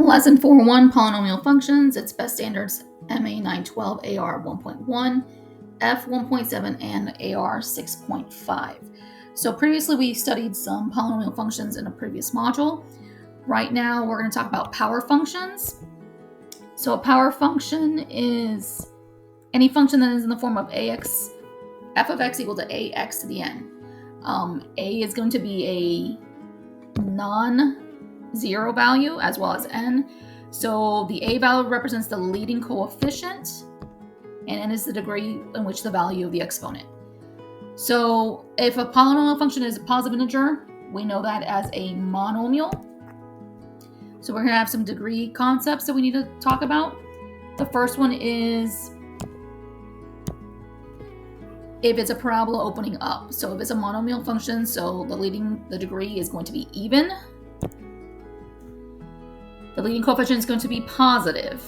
Lesson 4.1, Polynomial Functions. It's Best Standards MA 912, AR 1.1, F 1.7, and AR 6.5. So previously we studied some polynomial functions in a previous module. Right now we're going to talk about power functions. So a power function is any function that is in the form of f of x equal to ax to the n. A is going to be a non-zero value as well as n. So the a value represents the leading coefficient, and n is the degree in which the value of the exponent. So if a polynomial function is a positive integer, we know that as a monomial. So we're going to have some degree concepts that we need to talk about. The first one is if it's a parabola opening up. So if it's a monomial function, so the degree is going to be even. The leading coefficient is going to be positive.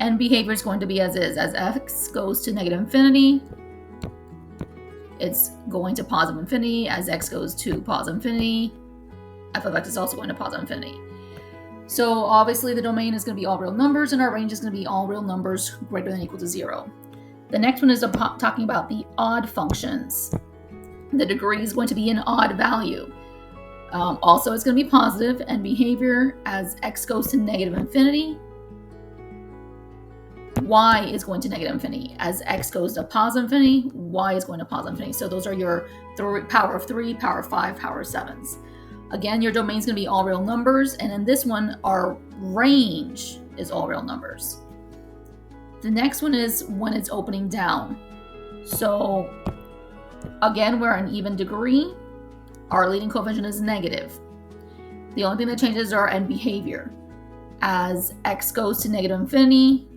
And behavior is going to be as is. As x goes to negative infinity, it's going to positive infinity. As x goes to positive infinity, f of x is also going to positive infinity. So obviously the domain is going to be all real numbers, and our range is going to be all real numbers greater than or equal to 0. The next one is talking about the odd functions. The degree is going to be an odd value. Also, it's going to be positive, and behavior as x goes to negative infinity, y is going to negative infinity. As x goes to positive infinity, y is going to positive infinity. So those are your power of 3, power of 5, power of 7s. Again, your domain is going to be all real numbers, and in this one, our range is all real numbers. The next one is when it's opening down. So again, we're an even degree. Our leading coefficient is negative. The only thing that changes is our end behavior. As x goes to negative infinity,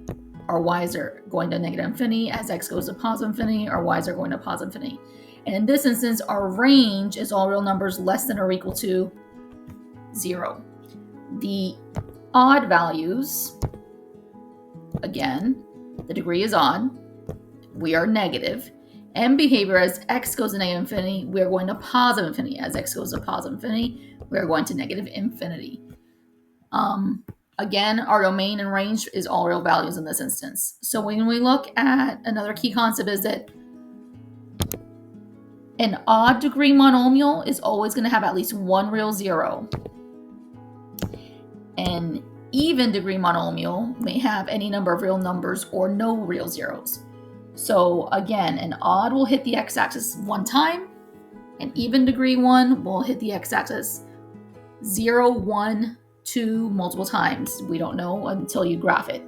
our y's are going to negative infinity. As x goes to positive infinity, our y's are going to positive infinity. And in this instance, our range is all real numbers less than or equal to 0. The odd values, again, the degree is odd. We are negative. And behavior as x goes to negative infinity, we are going to positive infinity. As x goes to positive infinity, we are going to negative infinity. Again, our domain and range is all real values in this instance. So when we look at another key concept is that an odd degree monomial is always going to have at least one real 0. An even degree monomial may have any number of real numbers or no real zeros. So again, an odd will hit the x-axis one time. An even degree one will hit the x-axis 0, 1, 2 multiple times. We don't know until you graph it.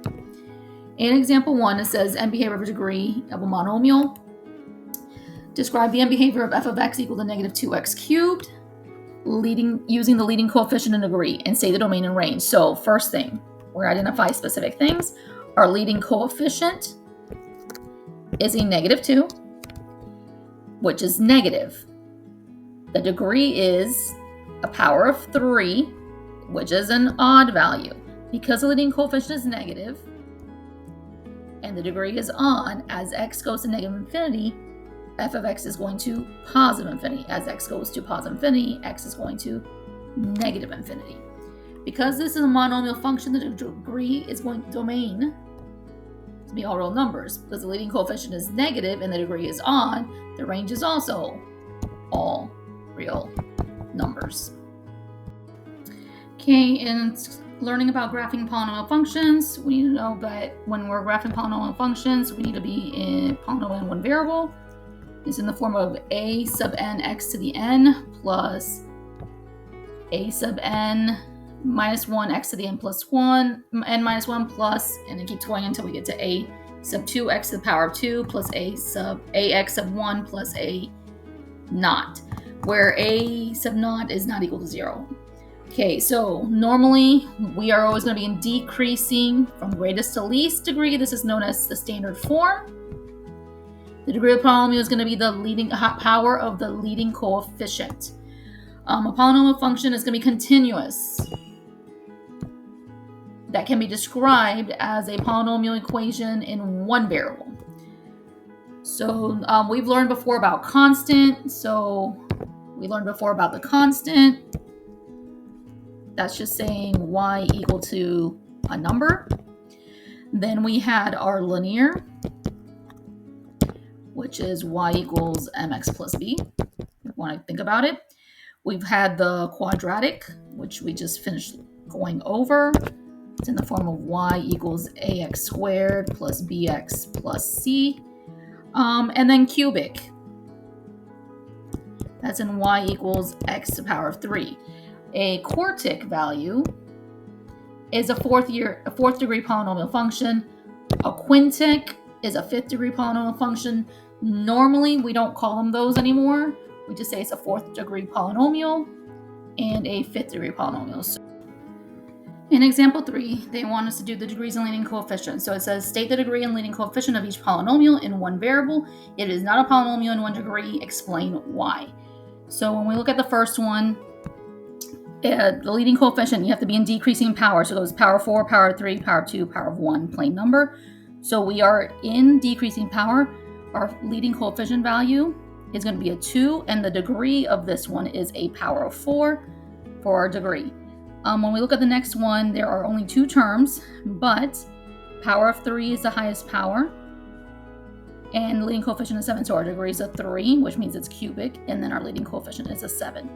In example 1, it says end behavior of a degree of a monomial. Describe the end behavior of f of x equal to negative 2x cubed, using the leading coefficient and degree, and say the domain and range. So first thing, we're going to identify specific things. Our leading coefficient is a negative 2, which is negative. The degree is a power of 3, which is an odd value. Because the leading coefficient is negative and the degree is odd, as x goes to negative infinity, f of x is going to positive infinity. As x goes to positive infinity, x is going to negative infinity. Because this is a monomial function, the degree is going to domain to be all real numbers. Because the leading coefficient is negative and the degree is odd, the range is also all real numbers. Okay, in learning about graphing polynomial functions, we need to know that when we're graphing polynomial functions, we need to be in polynomial in one variable. It's in the form of a sub n x to the n plus a sub n minus 1 x to the n plus 1, n minus 1 plus, and it keeps going until we get to a sub 2 x to the power of 2 plus a sub ax sub 1 plus a naught, where a sub naught is not equal to 0. Okay, so normally we are always going to be in decreasing from greatest to least degree. This is known as the standard form. The degree of the polynomial is going to be the leading power of the leading coefficient. A polynomial function is going to be continuous. That can be described as a polynomial equation in one variable. So we've learned before about constant. So we learned before about the constant. That's just saying y equal to a number. Then we had our linear, which is y equals mx plus b, if you want to think about it. We've had the quadratic, which we just finished going over. It's in the form of y equals ax squared plus bx plus c. And then cubic. That's in y equals x to the power of 3. A quartic value is a fourth degree polynomial function. A quintic is a fifth degree polynomial function. Normally, we don't call them those anymore. We just say it's a fourth degree polynomial and a fifth degree polynomial. So in example 3, they want us to do the degrees and leading coefficients. So it says, state the degree and leading coefficient of each polynomial in one variable. It is not a polynomial in one degree. Explain why. So when we look at the first one, the leading coefficient, you have to be in decreasing power. So it goes power 4, power 3, power 2, power of 1, plain number. So we are in decreasing power. Our leading coefficient value is going to be a 2, and the degree of this one is a power of 4 for our degree. When we look at the next one, there are only 2 terms, but power of 3 is the highest power, and the leading coefficient is 7. So our degree is a 3, which means it's cubic, and then our leading coefficient is a 7.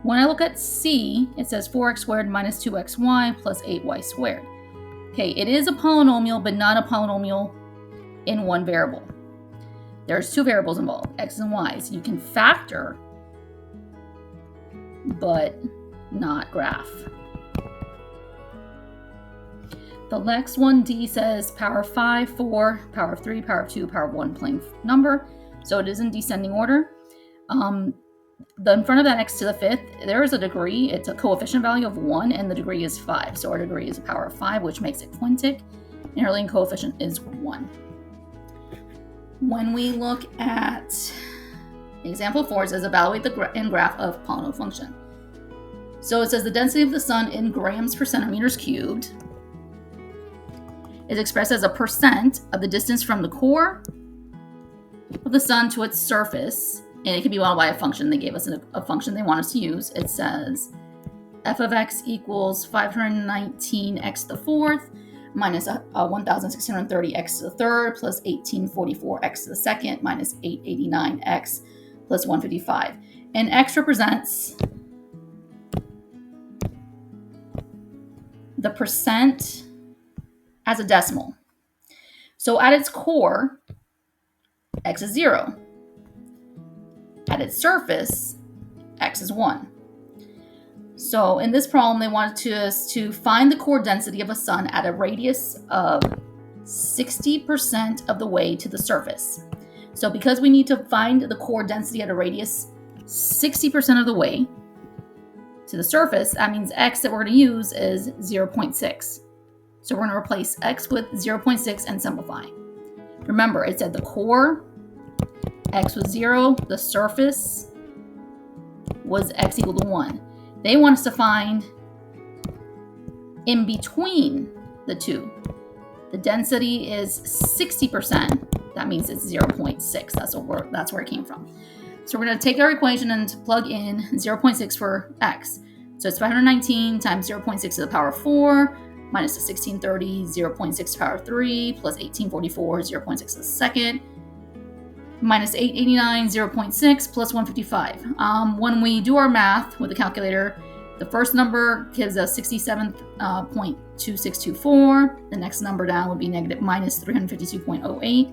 When I look at C, it says 4x squared minus 2xy plus 8y squared. Okay, it is a polynomial, but not a polynomial in one variable. There's 2 variables involved, x and y. So you can factor, but not graph. The next one, D, says power of 5, 4, power of 3, power of 2, power of 1, plain number. So it is in descending order. In front of that x to the 5th, there is a degree. It's a coefficient value of 1, and the degree is 5. So our degree is a power of 5, which makes it quintic, and our leading coefficient is 1. When we look at example 4, it says evaluate the graph of polynomial function. So it says the density of the sun in grams per centimeters cubed is expressed as a percent of the distance from the core of the sun to its surface, and it can be modeled by a function. They gave us a function they want us to use. It says f of x equals 519x to the 4th minus 1630x to the 3rd plus 1844x to the 2nd minus 889x plus 155. And x represents the percent as a decimal. So at its core, x is 0. At its surface, x is 1. So in this problem, they wanted us to find the core density of a sun at a radius of 60% of the way to the surface. So because we need to find the core density at a radius 60% of the way to the surface, that means x that we're going to use is 0.6. So we're going to replace x with 0.6 and simplify. Remember, it said the core, x was 0, the surface was x equal to 1. They want us to find in between the two. The density is 60%. That means it's 0.6. That's where it came from. So we're going to take our equation and plug in 0.6 for x. So it's 519 times 0.6 to the power of 4 minus the 1630, 0.6 to the power of 3 plus 1844, 0.6 to the 2nd minus 889, 0.6 plus 155. When we do our math with the calculator, the first number gives us 67.2624. The next number down would be minus 352.08.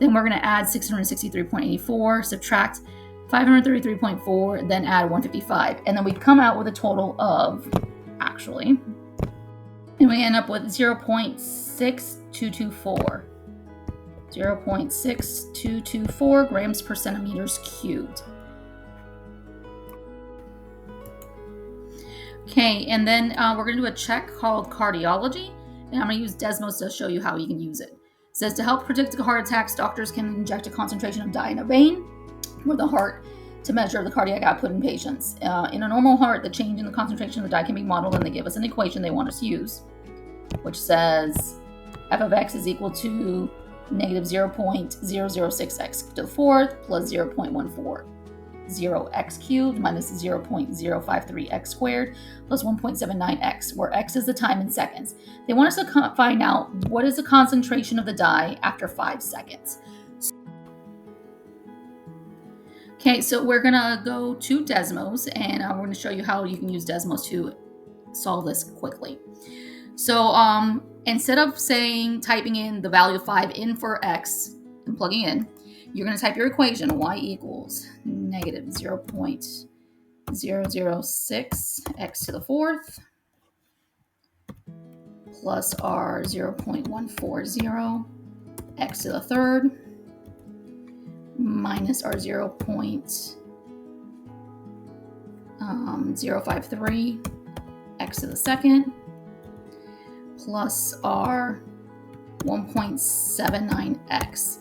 Then we're going to add 663.84, subtract 533.4, then add 155. And then we come out with a total of, and we end up with 0.6224. 0.6224 grams per centimeters cubed. Okay, and then we're going to do a check called cardiology, and I'm going to use Desmos to show you how you can use it. It says to help predict heart attacks, doctors can inject a concentration of dye in a vein with the heart to measure the cardiac output in patients. In a normal heart, the change in the concentration of the dye can be modeled, and they give us an equation they want us to use, which says f of x is equal to negative 0.006x to the 4th plus 0.14 0x cubed minus 0.053x squared plus 1.79x, where x is the time in seconds. They want us to find out what is the concentration of the dye after 5 seconds. Okay, so we're gonna go to Desmos, and we're gonna show you how you can use Desmos to solve this quickly. So instead of typing in the value of 5 in for x and plugging in, you're going to type your equation, y equals negative 0.006 x to the fourth plus r 0.140 x to the third minus r 0.053 x to the second plus r 1.79x.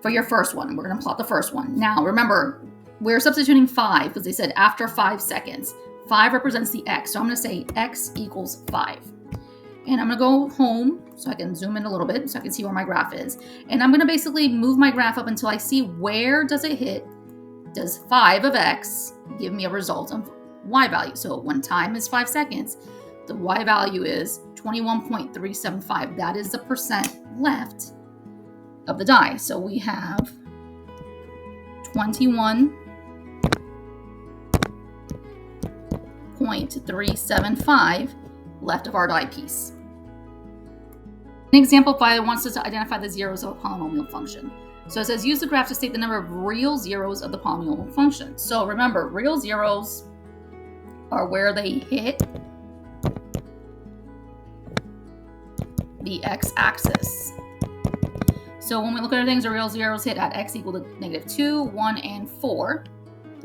For your first one, we're going to plot the first one. Now, remember, we're substituting 5 because they said after 5 seconds. 5 represents the x, so I'm going to say x equals 5. And I'm going to go home so I can zoom in a little bit so I can see where my graph is. And I'm going to basically move my graph up until I see where does it hit. Does 5 of x give me a result of y value? So when time is 5 seconds, the y value is 21.375. That is the percent left of the dye. So we have 21.375 left of our dye piece. In example 5, it wants us to identify the zeros of a polynomial function. So it says use the graph to state the number of real zeros of the polynomial function. So remember, real zeros are where they hit the x-axis. So when we look at our things, the real zeros hit at x equal to negative 2, 1, and 4.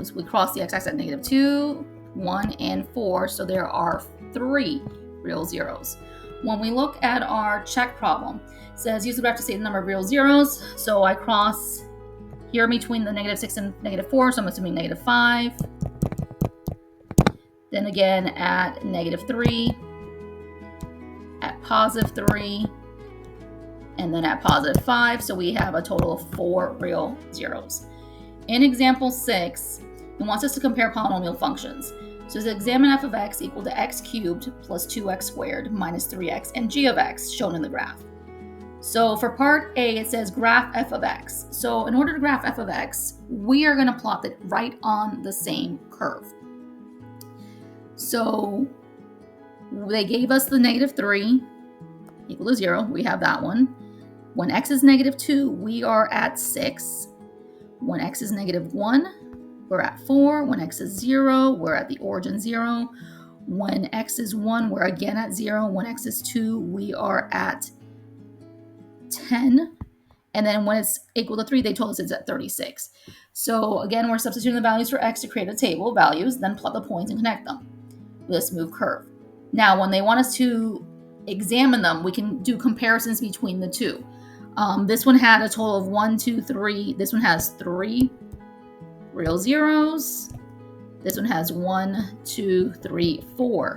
So we cross the x-axis at negative 2, 1, and 4. So there are 3 real zeros. When we look at our check problem, it says use the graph to state the number of real zeros. So I cross here between the negative 6 and negative 4. So I'm assuming negative 5. Then again at negative 3, at positive 3, and then at positive 5, so we have a total of 4 real zeros. In example 6, it wants us to compare polynomial functions. So to examine f of x equal to x cubed plus 2x squared minus 3x and g of x shown in the graph. So for part A, it says graph f of x. So in order to graph f of x, we are going to plot it right on the same curve. So they gave us the negative 3 equal to 0. We have that one. When x is negative 2, we are at 6. When x is negative 1, we're at 4. When x is 0, we're at the origin 0. When x is 1, we're again at 0. When x is 2, we are at 10. And then when it's equal to 3, they told us it's at 36. So again, we're substituting the values for x to create a table of values, then plot the points and connect them with a smooth curve. Now, when they want us to examine them, we can do comparisons between the two. This one had a total of 1, 2, 3. This one has 3 real zeros. This one has 1, 2, 3, 4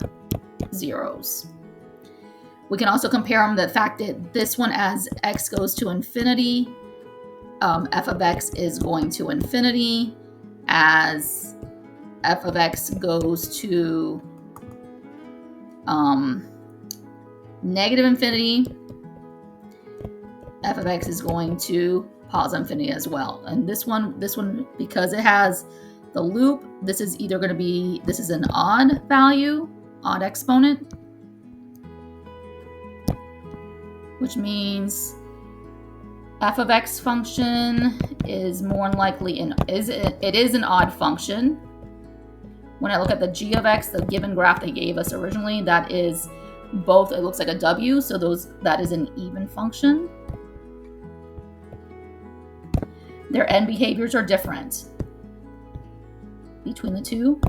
zeros. We can also compare them to the fact that this one, as x goes to infinity, f of x is going to infinity. As f of x goes to negative infinity, f of x is going to positive infinity as well. And this one, because it has the loop, this is either going to be, this is an odd value, odd exponent, which means f of x function is more likely it is an odd function. When I look at the g of x, the given graph they gave us originally, that is both, it looks like a w, so that is an even function. Their end behaviors are different between the two.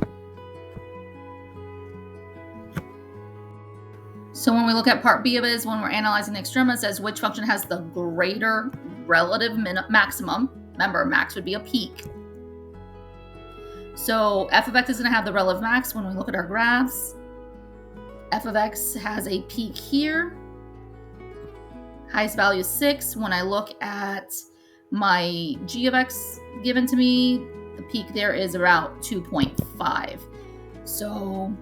So when we look at part B of it, when we're analyzing the extrema, it says which function has the greater relative maximum. Remember, max would be a peak. So f of x is going to have the relative max when we look at our graphs. F of x has a peak here. Highest value is 6. When I look at my g of x given to me, the peak there is about 2.5. So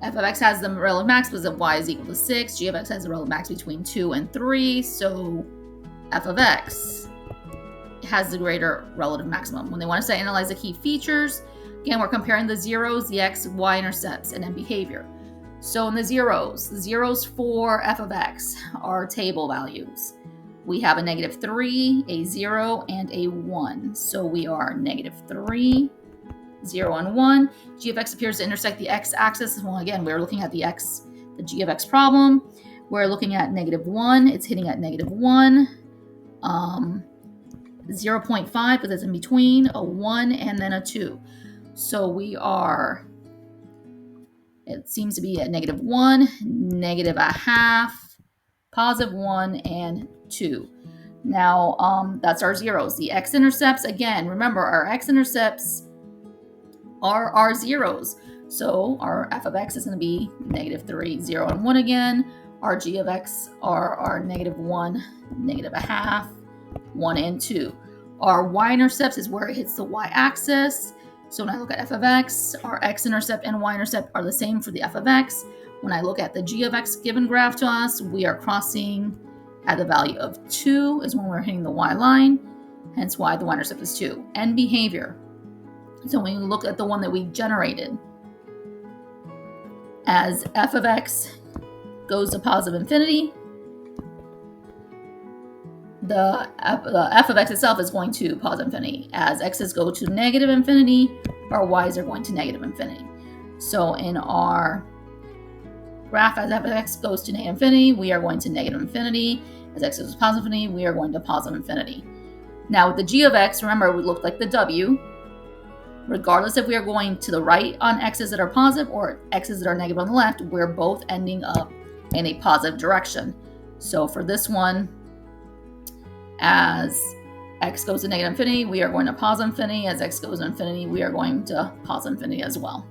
f of x has the relative max because of y is equal to 6. G of x has the relative max between 2 and 3. So f of x has the greater relative maximum. When they want us to analyze the key features, again, we're comparing the zeros, the x, y intercepts, and then behavior. So in the zeros for f of x are table values. We have a -3, a 0, and a 1. So we are -3, 0, and 1. G of x appears to intersect the x-axis. Well, again, we're looking at the g of x problem. We're looking at -1. It's hitting at -1. 0.5 because it's in between, a 1, and then a 2. So we are, it seems to be at -1, -0.5, +1, and 2. Now, that's our zeros. The x-intercepts, again, remember, our x-intercepts are our zeros. So our f of x is going to be -3, 0, and 1 again. Our g of x are our -1, -0.5, 1, and 2. Our y-intercepts is where it hits the y-axis. So when I look at f of x, our x-intercept and y-intercept are the same for the f of x. When I look at the g of x given graph to us, we are crossing at the value of 2 is when we're hitting the y-line, hence why the y-intercept is 2. And behavior. So when you look at the one that we generated, as f of x goes to positive infinity, the f of x itself is going to positive infinity. As x's go to negative infinity, our y's are going to negative infinity. So in our graph, as f of x goes to negative infinity, we are going to negative infinity. As x goes to positive infinity, we are going to positive infinity. Now with the g of x, remember, we look like the w. Regardless if we are going to the right on x's that are positive or x's that are negative on the left, we're both ending up in a positive direction. So for this one, as x goes to negative infinity, we are going to positive infinity. As x goes to infinity, we are going to positive infinity as well.